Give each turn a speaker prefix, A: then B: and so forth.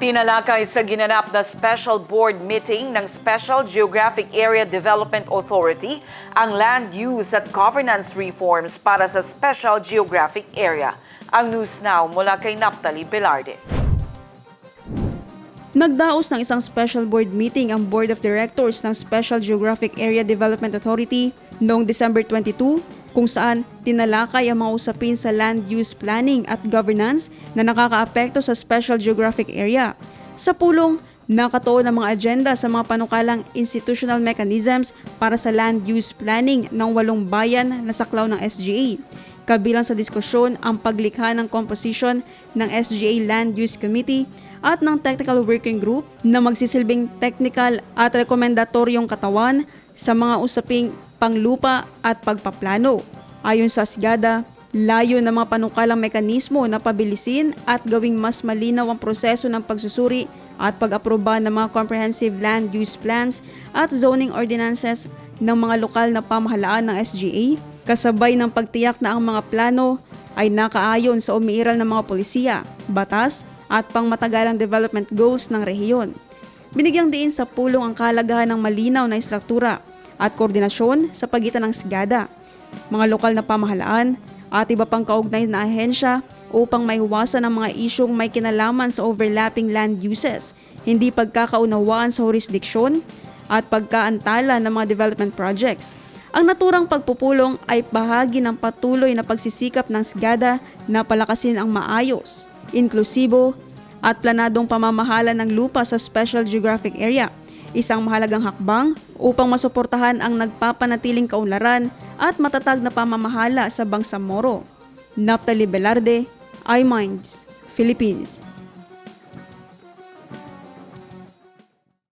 A: Tinalakay sa ginanap na special board meeting ng Special Geographic Area Development Authority ang land use at governance reforms para sa Special Geographic Area. Ang News Now mula kay Naphtali Velarde.
B: Nagdaos ng isang special board meeting ang Board of Directors ng Special Geographic Area Development Authority noong December 22, kung saan tinalakay ang mga usapin sa land use planning at governance na nakakaapekto sa Special Geographic Area. Sa pulong, nakatuon ang mga agenda sa mga panukalang institutional mechanisms para sa land use planning ng 8 bayan na saklaw ng SGA. Kabilang sa diskusyon ang paglikha ng composition ng SGA Land Use Committee at ng Technical Working Group na magsisilbing technical at rekomendatoryong katawan sa mga usaping panglupa at pagpaplano. Ayon sa SGADA, layo ng mga panukalang mekanismo na pabilisin at gawing mas malinaw ang proseso ng pagsusuri at pag-aproba ng mga comprehensive land use plans at zoning ordinances ng mga lokal na pamahalaan ng SGA, kasabay ng pagtiyak na ang mga plano ay nakaayon sa umiiral ng mga polisiya, batas at pangmatagalang development goals ng rehiyon. Binigyang diin sa pulong ang kahalagahan ng malinaw na istruktura at koordinasyon sa pagitan ng SGADA, mga lokal na pamahalaan at iba pang kaugnay na ahensya upang maiwasan ang mga isyong may kinalaman sa overlapping land uses, hindi pagkakaunawaan sa jurisdiksyon at pagkaantala ng mga development projects. Ang naturang pagpupulong ay bahagi ng patuloy na pagsisikap ng SGADA na palakasin ang maayos, inklusibo at planadong pamamahala ng lupa sa Special Geographic Area, isang mahalagang hakbang upang masuportahan ang nagpapanatiling kaunlaran at matatag na pamamahala sa Bangsamoro. Naphtali Velarde, iMinds, Philippines.